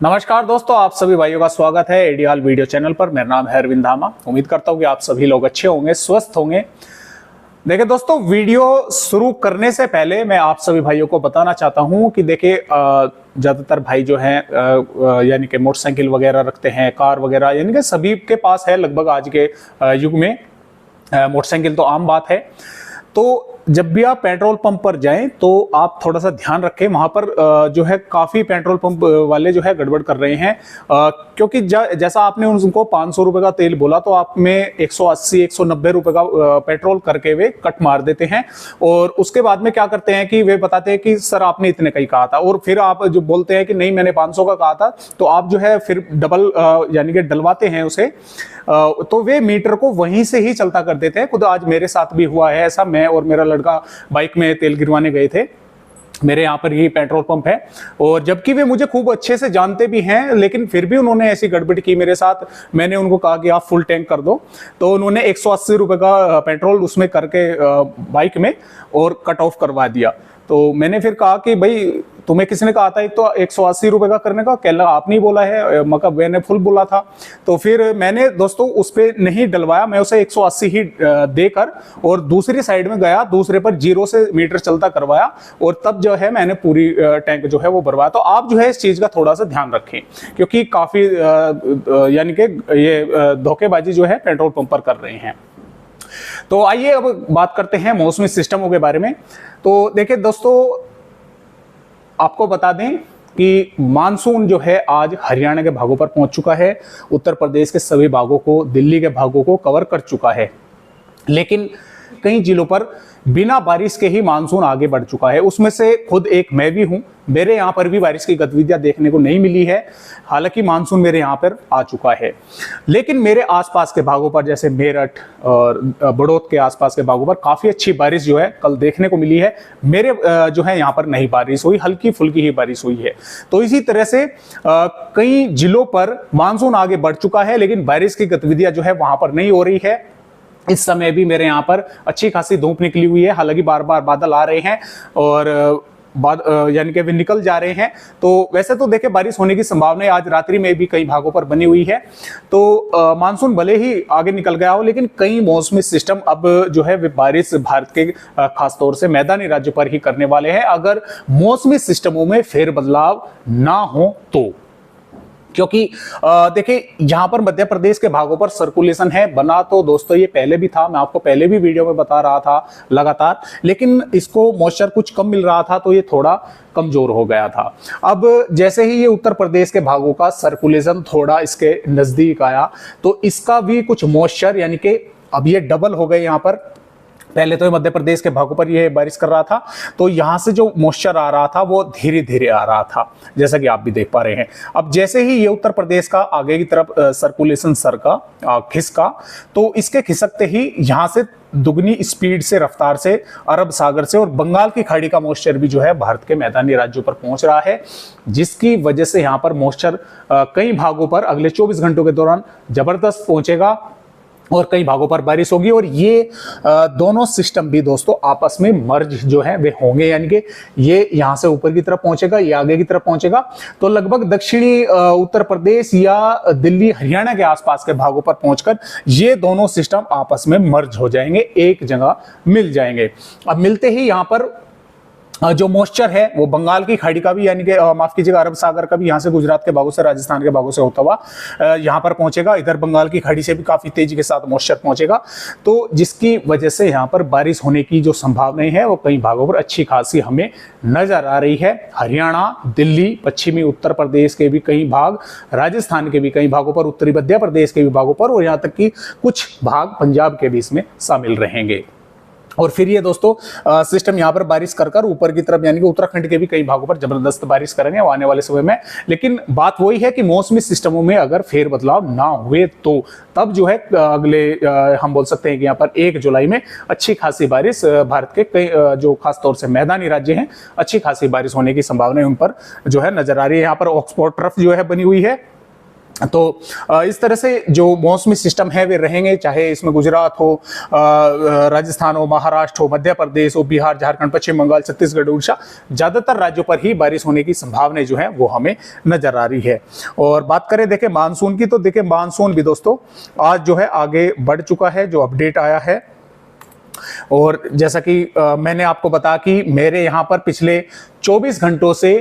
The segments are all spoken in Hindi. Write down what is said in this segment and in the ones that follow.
नमस्कार दोस्तों, आप सभी भाइयों का स्वागत है एडियाल वीडियो चैनल पर। मेरा नाम है अरविंद धामा। उम्मीद करता हूँ कि आप सभी लोग अच्छे होंगे, स्वस्थ होंगे। देखिए दोस्तों, वीडियो शुरू करने से पहले मैं आप सभी भाइयों को बताना चाहता हूँ कि देखिए ज़्यादातर भाई जो हैं यानी कि मोटरसाइकिल वगैरह रखते हैं, कार वगैरह, यानी कि सभी के पास है लगभग आज के युग में। मोटरसाइकिल तो आम बात है। तो जब भी आप पेट्रोल पंप पर जाएं तो आप थोड़ा सा ध्यान रखें। वहां पर जो है काफ़ी पेट्रोल पंप वाले जो है गड़बड़ कर रहे हैं, क्योंकि जैसा आपने उनको 500 रुपए का तेल बोला तो आप में 180 190 रुपए का पेट्रोल करके वे कट मार देते हैं। और उसके बाद में क्या करते हैं कि वे बताते हैं कि सर आपने इतने का ही कहा था, और फिर आप जो बोलते हैं कि नहीं मैंने 500 का कहा था, तो आप जो है फिर डबल यानी कि डलवाते हैं उसे। तो वे मीटर को वहीं से ही चलता कर देते हैं। खुद आज मेरे साथ भी हुआ है ऐसा। मैं और मेरा लड़का बाइक में तेल गिरवाने गए थे। मेरे यहाँ पर ही पेट्रोल पंप है, और जबकि वे मुझे खूब अच्छे से जानते भी हैं, लेकिन फिर भी उन्होंने ऐसी गड़बड़ की मेरे साथ। मैंने उनको कहा कि आप फुल टैंक कर दो, तो उन्होंने 180 रुपए का पेट्रोल उसमें करके बाइक में और कट ऑफ करवा दिया। तो मैंने फिर कहा कि भाई तुम्हें किसने कहा था तो 180 रुपए का करने का? कह लगा आपने ही बोला है, मतलब मैंने फुल बोला था। तो फिर मैंने दोस्तों उस पर नहीं डलवाया, मैं उसे 180 ही देकर और दूसरी साइड में गया, दूसरे पर 0 से मीटर चलता करवाया, और तब जो है मैंने पूरी टैंक जो है वो भरवाया। तो आप जो है इस चीज का थोड़ा सा ध्यान रखें, क्योंकि काफी यानी कि ये धोखेबाजी जो है पेट्रोल पंप पर कर रहे हैं। तो आइए अब बात करते हैं मौसमी सिस्टमों के बारे में। तो देखिए दोस्तों, आपको बता दें कि मानसून जो है आज हरियाणा के भागों पर पहुंच चुका है, उत्तर प्रदेश के सभी भागों को, दिल्ली के भागों को कवर कर चुका है। लेकिन कई जिलों पर बिना बारिश के ही मानसून आगे बढ़ चुका है। उसमें से खुद एक मैं भी हूं। मेरे यहाँ पर भी बारिश की गतिविधियां देखने को नहीं मिली है, हालांकि मानसून मेरे यहाँ पर आ चुका है। लेकिन मेरे आसपास के भागों पर, जैसे मेरठ और बड़ौद के आसपास के भागों पर काफी अच्छी बारिश जो है कल देखने को मिली है। मेरे जो है यहाँ पर नहीं बारिश हुई, हल्की फुल्की ही बारिश हुई है। तो इसी तरह से कई जिलों पर मानसून आगे बढ़ चुका है, लेकिन बारिश की गतिविधियां जो है वहां पर नहीं हो रही है। इस समय भी मेरे यहाँ पर अच्छी खासी धूप निकली हुई है, हालांकि बार बार बादल आ रहे हैं और यानी कि वे निकल जा रहे हैं। तो वैसे तो देखिए बारिश होने की संभावना आज रात्रि में भी कई भागों पर बनी हुई है। तो मानसून भले ही आगे निकल गया हो, लेकिन कई मौसमी सिस्टम अब जो है वे बारिश भारत के खासतौर से मैदानी राज्यों पर ही करने वाले हैं, अगर मौसमी सिस्टमों में फेरबदलाव ना हो तो। क्योंकि देखिए यहाँ पर मध्य प्रदेश के भागों पर सर्कुलेशन है बना, तो दोस्तों ये पहले भी था, मैं आपको पहले भी वीडियो में बता रहा था लगातार, लेकिन इसको मॉइस्चर कुछ कम मिल रहा था तो ये थोड़ा कमजोर हो गया था। अब जैसे ही ये उत्तर प्रदेश के भागों का सर्कुलेशन थोड़ा इसके नजदीक आया, तो इसका भी कुछ मॉइस्चर यानी कि अब ये डबल हो गए। यहाँ पर पहले तो मध्य प्रदेश के भागों पर ये बारिश कर रहा था, तो यहाँ से जो मॉइस्चर आ रहा था वो धीरे धीरे आ रहा था, जैसा कि आप भी देख पा रहे हैं। अब जैसे ही ये उत्तर प्रदेश का आगे की तरफ सर्कुलेशन खिसका, तो इसके खिसकते ही यहाँ से दुगनी स्पीड से, रफ्तार से अरब सागर से और बंगाल की खाड़ी का मॉइस्चर भी जो है भारत के मैदानी राज्यों पर पहुंच रहा है, जिसकी वजह से यहाँ पर मॉइस्चर कई भागों पर अगले 24 घंटों के दौरान जबरदस्त पहुंचेगा और कई भागों पर बारिश होगी। और ये दोनों सिस्टम भी दोस्तों आपस में मर्ज जो है वे होंगे, यानी कि ये यहाँ से ऊपर की तरफ पहुंचेगा, ये आगे की तरफ पहुंचेगा। तो लगभग दक्षिणी उत्तर प्रदेश या दिल्ली हरियाणा के आसपास के भागों पर पहुंचकर ये दोनों सिस्टम आपस में मर्ज हो जाएंगे, एक जगह मिल जाएंगे। अब मिलते ही यहाँ पर जो मॉइस्चर है वो बंगाल की खाड़ी का भी, यानी कि माफ कीजिएगा अरब सागर का भी, यहाँ से गुजरात के भागों से, राजस्थान के भागों से होता हुआ यहाँ पर पहुंचेगा। इधर बंगाल की खाड़ी से भी काफी तेजी के साथ मॉइस्चर पहुंचेगा, तो जिसकी वजह से यहाँ पर बारिश होने की जो संभावनाएं है वो कई भागों पर अच्छी खासी हमें नजर आ रही है। हरियाणा, दिल्ली, पश्चिमी उत्तर प्रदेश के भी कई भाग, राजस्थान के भी कई भागों पर, उत्तरी मध्य प्रदेश के भी भागों पर, और यहाँ तक कि कुछ भाग पंजाब के भी इसमें शामिल रहेंगे। और फिर ये दोस्तों सिस्टम यहाँ पर बारिश कर ऊपर की तरफ, यानी कि उत्तराखंड के भी कई भागों पर जबरदस्त बारिश करेंगे आने वाले समय में। लेकिन बात वही है कि मौसमी सिस्टमों में अगर फेरबदलाव ना हुए तो तब जो है अगले हम बोल सकते हैं कि यहाँ पर 1 जुलाई में अच्छी खासी बारिश भारत के कई जो खासतौर से मैदानी राज्य हैं, अच्छी खासी बारिश होने की संभावना उन पर जो है नजर आ रही है। यहाँ पर ऑक्सफोर्ड ट्रफ जो है बनी हुई है, तो इस तरह से जो मौसमी सिस्टम है वे रहेंगे, चाहे इसमें गुजरात हो, राजस्थान हो, महाराष्ट्र हो, मध्य प्रदेश हो, बिहार, झारखंड, पश्चिम बंगाल, छत्तीसगढ़, उड़ीसा, ज्यादातर राज्यों पर ही बारिश होने की संभावना जो है वो हमें नजर आ रही है। और बात करें देखें मानसून की, तो देखें मानसून भी दोस्तों आज जो है आगे बढ़ चुका है, जो अपडेट आया है। और जैसा कि मैंने आपको बताया कि मेरे यहाँ पर पिछले 24 घंटों से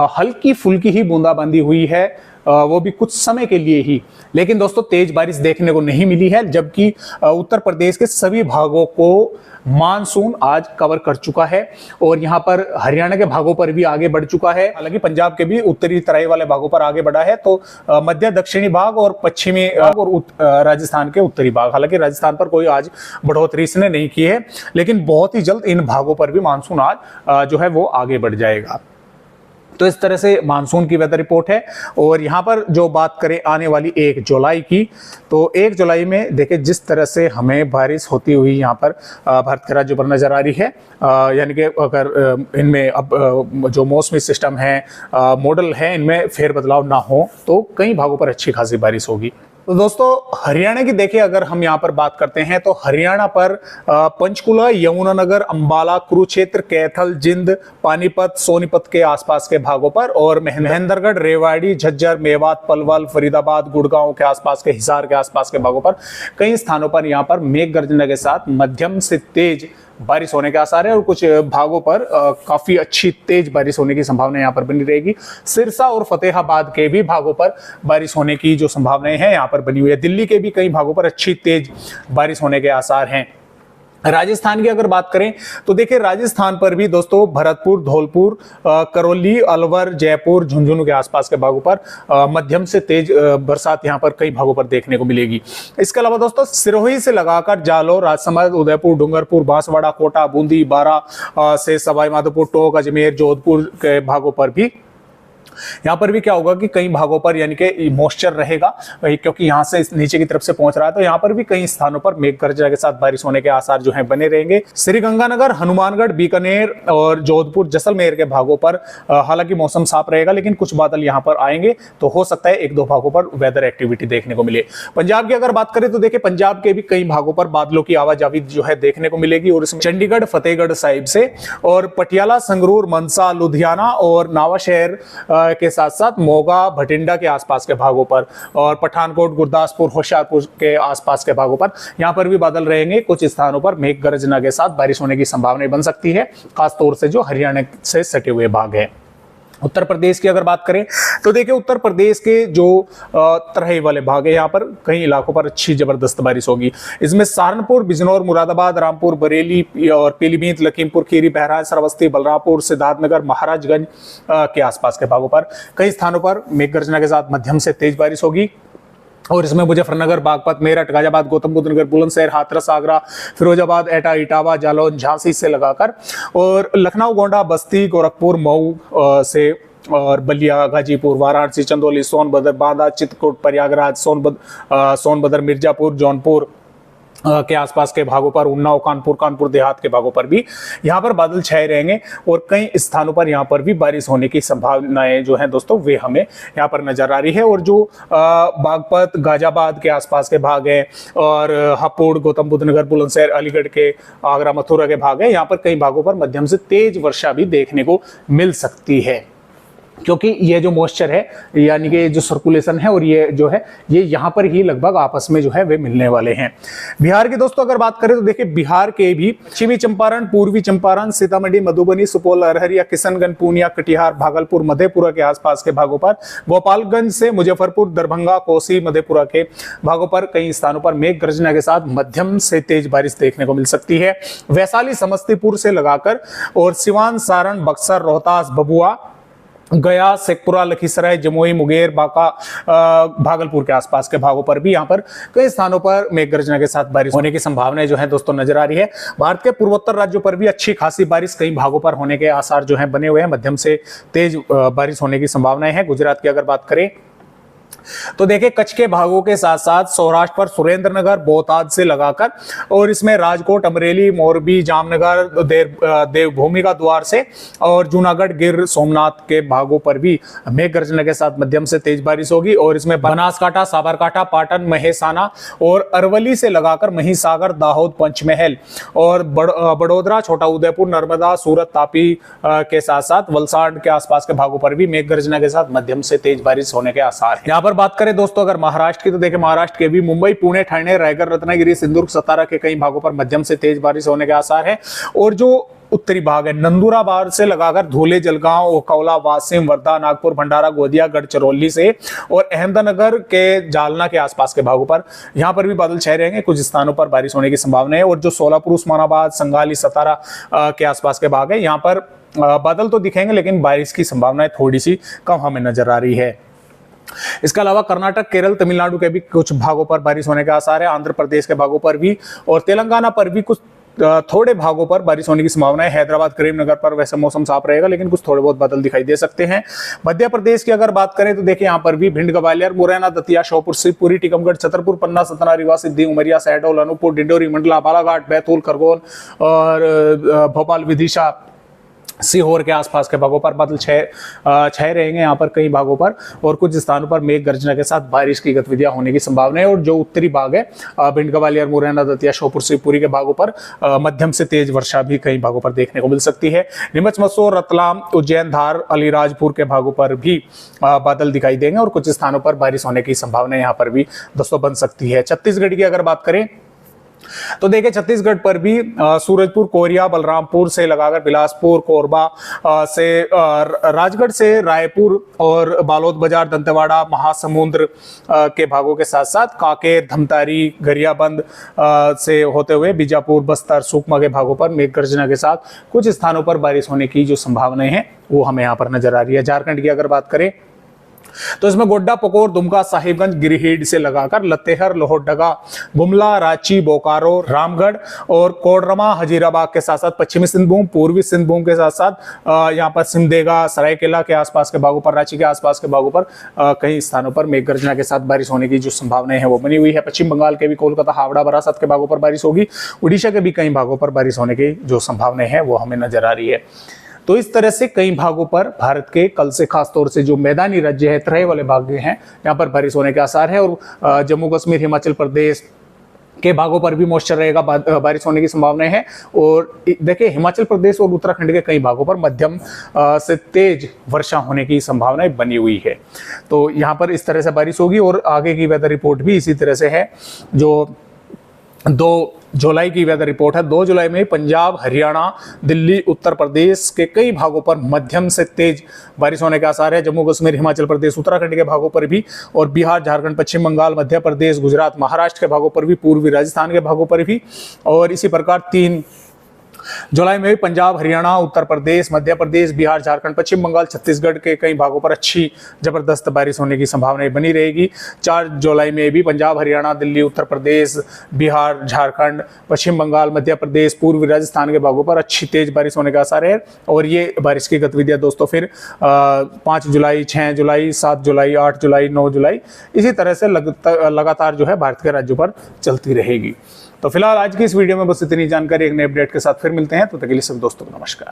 हल्की फुल्की ही बूंदाबांदी हुई है, वो भी कुछ समय के लिए ही, लेकिन दोस्तों तेज बारिश देखने को नहीं मिली है, जबकि उत्तर प्रदेश के सभी भागों को मानसून आज कवर कर चुका है और यहाँ पर हरियाणा के भागों पर भी आगे बढ़ चुका है। हालांकि पंजाब के भी उत्तरी तराई वाले भागों पर आगे बढ़ा है, तो मध्य दक्षिणी भाग और पश्चिमी भाग और राजस्थान के उत्तरी भाग, हालांकि राजस्थान पर कोई आज बढ़ोतरी इसने नहीं की है, लेकिन बहुत ही जल्द इन भागों पर भी मानसून आज जो है वो आगे बढ़ जाएगा। तो इस तरह से मानसून की वेदर रिपोर्ट है। और यहाँ पर जो बात करें आने वाली 1 जुलाई की, तो 1 जुलाई में देखिए जिस तरह से हमें बारिश होती हुई यहाँ पर भारत के राज्यों पर नजर आ रही है, यानी कि अगर इनमें अब जो मौसमी सिस्टम है, मॉडल है, इनमें फेरबदलाव ना हो तो कई भागों पर अच्छी खासी बारिश होगी। तो दोस्तों हरियाणा की देखिए अगर हम यहाँ पर बात करते हैं, तो हरियाणा पर पंचकुला, यमुनानगर, अंबाला, कुरुक्षेत्र, कैथल, जिंद, पानीपत, सोनीपत के आसपास के भागों पर, और महेंद्रगढ़, रेवाड़ी, झज्जर, मेवात, पलवल, फरीदाबाद, गुड़गांव के आसपास के, हिसार के आसपास के भागों पर कई स्थानों पर यहाँ पर मेघ गर्जना के साथ मध्यम से तेज बारिश होने के आसार है और कुछ भागों पर काफी अच्छी तेज बारिश होने की संभावना यहाँ पर बनी रहेगी। सिरसा और फतेहाबाद के भी भागों पर बारिश होने की जो संभावनाएं हैं यहाँ पर बनी हुई है। दिल्ली के भी कई भागों पर अच्छी तेज बारिश होने के आसार हैं। राजस्थान की अगर बात करें तो देखिए राजस्थान पर भी दोस्तों भरतपुर, धौलपुर, करौली, अलवर, जयपुर, झुंझुनू के आसपास के भागों पर मध्यम से तेज बरसात यहां पर कई भागों पर देखने को मिलेगी। इसके अलावा दोस्तों सिरोही से लगाकर जालौर, राजसमंद, उदयपुर, डूंगरपुर, बांसवाड़ा, कोटा, बूंदी, बारा से सवाई माधोपुर, टोंक, अजमेर, जोधपुर के भागों पर भी यहाँ पर भी क्या होगा कि कई भागों पर यानी कि मॉइस्चर रहेगा, क्योंकि यहाँ से नीचे की तरफ से पहुंच रहा है, तो यहाँ पर भी कई स्थानों पर मेघ गर्जना के साथ बारिश होने के आसार जो हैं बने रहेंगे। श्रीगंगानगर, हनुमानगढ़, बीकानेर और जोधपुर, जैसलमेर के भागों पर हालांकि मौसम साफ रहेगा, लेकिन कुछ बादल यहाँ पर आएंगे, तो हो सकता है 1-2 भागों पर वेदर एक्टिविटी देखने को मिले। पंजाब की अगर बात करें तो देखिए पंजाब के भी कई भागों पर बादलों की आवाजावी जो है देखने को मिलेगी, और इसमें चंडीगढ़, फतेहगढ़ साहिब से और पटियाला, संगरूर, मनसा, लुधियाना और नावाशहर के साथ साथ मोगा, भटिंडा के आसपास के भागों पर और पठानकोट, गुरदासपुर, होशियारपुर के आसपास के भागों पर यहां पर भी बादल रहेंगे। कुछ स्थानों पर मेघ गर्जना के साथ बारिश होने की संभावना बन सकती है, खासतौर से जो हरियाणा से सटे हुए भाग हैं। उत्तर प्रदेश की अगर बात करें तो देखिए उत्तर प्रदेश के जो तराई वाले भाग है यहाँ पर कई इलाकों पर अच्छी जबरदस्त बारिश होगी। इसमें सहारनपुर, बिजनौर, मुरादाबाद, रामपुर, बरेली और पीलीभीत, लखीमपुर खीरी, बहराइच, श्रावस्ती, बलरामपुर, सिद्धार्थनगर, महाराजगंज के आसपास के भागों पर कई स्थानों पर मेघ गर्जना के साथ मध्यम से तेज बारिश होगी। और इसमें मुजफ्फरनगर, बागपत, मेरठ, गाजियाबाद, गौतम बुद्ध नगर, बुलंदशहर, हाथरस, आगरा, फिरोजाबाद, एटा, इटावा, जालौन, झांसी से लगाकर और लखनऊ, गोंडा, बस्ती, गोरखपुर, मऊ से और बलिया, गाजीपुर, वाराणसी, चंदौली, सोनभद्र, बांदा, चित्रकूट, प्रयागराज, सोनभद्र, मिर्जापुर, जौनपुर के आसपास के भागों पर, उन्नाव, कानपुर देहात के भागों पर भी यहाँ पर बादल छाए रहेंगे और कई स्थानों पर यहाँ पर भी बारिश होने की संभावनाएं जो हैं दोस्तों वे हमें यहाँ पर नजर आ रही है। और जो बागपत, गाजियाबाद के आसपास के भाग हैं और हापुड़, गौतम बुद्ध नगर, बुलंदशहर, अलीगढ़ के, आगरा, मथुरा के भाग हैं, यहाँ पर कई भागों पर मध्यम से तेज वर्षा भी देखने को मिल सकती है, क्योंकि ये जो मॉइस्चर है यानी कि जो सर्कुलेशन है और ये जो है ये यहाँ पर ही लगभग आपस में जो है वे मिलने वाले हैं। बिहार के दोस्तों अगर बात करें तो देखिए बिहार के भी पश्चिमी चंपारण, पूर्वी चंपारण, सीतामढ़ी, मधुबनी, सुपौल, अररिया, किशनगंज, पूर्णिया, कटिहार, भागलपुर, मधेपुरा के आसपास के भागों पर, गोपालगंज से मुजफ्फरपुर, दरभंगा, कोसी, मधेपुरा के भागों पर कई स्थानों पर मेघ गर्जना के साथ मध्यम से तेज बारिश देखने को मिल सकती है। वैशाली, समस्तीपुर से लगाकर और सिवान, सारण, बक्सर, रोहतास, भभुआ, गया, शेखपुरा, लखीसराय, जमुई, मुंगेर, बांका, भागलपुर के आसपास के भागों पर भी यहाँ पर कई स्थानों पर मेघ गर्जना के साथ बारिश होने की संभावनाएं जो है दोस्तों नजर आ रही है। भारत के पूर्वोत्तर राज्यों पर भी अच्छी खासी बारिश कई भागों पर होने के आसार जो है बने हुए हैं, मध्यम से तेज बारिश होने की संभावनाएं हैं। गुजरात की अगर बात करें तो देखिए कच्छ के भागों के साथ साथ सौराष्ट्र पर सुरेंद्रनगर, बोटाद से लगाकर और इसमें राजकोट, अमरेली, मोरबी, जामनगर, देवभूमि का द्वार से और जूनागढ़, गिर सोमनाथ के भागों पर भी मेघ गर्जना के साथ मध्यम से तेज बारिश होगी। और इसमें बनासकांठा, साबरकांठा, पाटन, महेसाना और अरवली से लगाकर महिसागर, दाहोद, पंचमहल और बड़ोदरा, छोटा उदयपुर, नर्मदा, सूरत, तापी के साथ साथ वलसाड के आसपास के भागों पर भी मेघ गर्जना के साथ मध्यम से तेज बारिश होने के आसार हैं। यहाँ पर बात करें दोस्तों अगर महाराष्ट्र की, तो देखिए महाराष्ट्र के भी मुंबई, पुणे, ठाणे, रायगढ़, रत्नागिरी, सिंधुदुर्ग, सतारा के कई भागों पर मध्यम से तेज बारिश होने के आसार है। और जो उत्तरी भाग है नंदुराबाद से लगाकर धुले, जलगांव, ओखला, वासिम, वर्धा, नागपुर, भंडारा, गोदिया, गढ़चिरौली से और अहमदनगर के जालना के आसपास के भागों पर यहां पर भी बादल छाए रहेंगे, कुछ स्थानों पर बारिश होने की संभावना है। और जो सोलापुर, उस्मानाबाद, संगाली, सतारा के आसपास के भाग है यहाँ पर बादल तो दिखेंगे लेकिन बारिश की संभावनाएं थोड़ी सी कम हमें नजर आ रही है। इसके अलावा कर्नाटक, केरल, तमिलनाडु के भी कुछ भागों पर बारिश होने के आसार है, आंध्र प्रदेश के भागों पर भी और तेलंगाना पर भी कुछ थोड़े भागों पर बारिश होने की संभावना है। हैदराबाद, करीमनगर पर वैसे मौसम साफ रहेगा लेकिन कुछ थोड़े बहुत बादल दिखाई दे सकते हैं। मध्य प्रदेश की अगर बात करें तो देखिए यहाँ पर भी भिंड, ग्वालियर, मुरैना, दतिया, श्योपुर, शिवपुरी, टीकमगढ़, छतरपुर, पन्ना, सतना, रीवा, सिद्धि, उमरिया, शहडोल, अनूपपुर, डिंडोरी, मंडला, बालाघाट, बैतूल, खरगोन और भोपाल, विदिशा, सीहोर के आसपास के भागों पर बादल छाए रहेंगे यहाँ पर कई भागों पर और कुछ स्थानों पर मेघ गर्जना के साथ बारिश की गतिविधियां होने की संभावना है। और जो उत्तरी भाग है भिंड, ग्वालियर, मुरैना, दतिया, श्योपुर, शिवपुरी के भागों पर मध्यम से तेज वर्षा भी कई भागों पर देखने को मिल सकती है। नीमच, मसूर, रतलाम, उज्जैन, धार, अलीराजपुर के भागों पर भी बादल दिखाई देंगे और कुछ स्थानों पर बारिश होने की संभावना यहाँ पर भी दोस्तों बन सकती है। छत्तीसगढ़ की अगर बात करें तो देखिए छत्तीसगढ़ पर भी सूरजपुर, कोरिया, बलरामपुर से लगाकर बिलासपुर, कोरबा से राजगढ़ से रायपुर और बालोद बाजार, दंतेवाड़ा, महासमुंद के भागों के साथ साथ कांकेर, धमतारी, गरियाबंद से होते हुए बीजापुर, बस्तर, सुकमा के भागों पर मेघ गर्जना के साथ कुछ स्थानों पर बारिश होने की जो संभावनाएं हैं वो हमें यहाँ पर नजर आ रही है। झारखंड की अगर बात करें तो इसमें गोड्डा, पकोर, दुमका, साहिबगंज, गिरिडीह से लगाकर लतेहर, लोहरदगा, गुमला, रांची, बोकारो, रामगढ़ और कोडरमा, हजीराबाद के साथ साथ पश्चिमी सिंहभूम, पूर्वी सिंहभूम के साथ साथ यहाँ पर सिमदेगा, सरायकेला के आसपास के भागों पर, रांची के आसपास के भागों पर कई स्थानों पर मेघ गर्जना के साथ बारिश होने की जो संभावनाएं हैं वो बनी हुई है। पश्चिम बंगाल के भी कोलकाता, हावड़ा, बरासत के भागों पर बारिश होगी। उड़ीसा के भी कई भागों पर बारिश होने की जो संभावनाएं हैं वो हमें नजर आ रही है। तो इस तरह से कई भागों पर भारत के कल से खास तौर से जो मैदानी राज्य है, तराई वाले भाग हैं, यहाँ पर बारिश होने के आसार है। और जम्मू कश्मीर, हिमाचल प्रदेश के भागों पर भी मॉइस्चर रहेगा, बारिश होने की संभावना है। और देखिए हिमाचल प्रदेश और उत्तराखंड के कई भागों पर मध्यम से तेज वर्षा होने की संभावनाएं बनी हुई है। तो यहाँ पर इस तरह से बारिश होगी और आगे की वेदर रिपोर्ट भी इसी तरह से है। जो 2 जुलाई की वेदर रिपोर्ट है, 2 जुलाई में पंजाब, हरियाणा, दिल्ली, उत्तर प्रदेश के कई भागों पर मध्यम से तेज बारिश होने के आसार है। जम्मू कश्मीर, हिमाचल प्रदेश, उत्तराखंड के भागों पर भी और बिहार, झारखंड, पश्चिम बंगाल, मध्य प्रदेश, गुजरात, महाराष्ट्र के भागों पर भी, पूर्वी राजस्थान के भागों पर भी और इसी प्रकार 3 जुलाई में भी पंजाब, हरियाणा, उत्तर प्रदेश, मध्य प्रदेश, बिहार, झारखंड, पश्चिम बंगाल, छत्तीसगढ़ के कई भागों पर अच्छी जबरदस्त बारिश होने की संभावनाएं बनी रहेगी। 4 जुलाई में भी पंजाब, हरियाणा, दिल्ली, उत्तर प्रदेश, बिहार, झारखंड, पश्चिम बंगाल, मध्य प्रदेश, पूर्वी राजस्थान के भागों पर अच्छी तेज बारिश होने का आसार है। और ये बारिश की गतिविधियां दोस्तों फिर 5 जुलाई, 6 जुलाई, 7 जुलाई, 8 जुलाई, 9 जुलाई इसी तरह से लगातार जो है भारत के राज्यों पर चलती रहेगी। तो फिलहाल आज की इस वीडियो में बस इतनी जानकारी। एक नए अपडेट के साथ फिर मिलते हैं, तो तक के लिए सब दोस्तों को नमस्कार।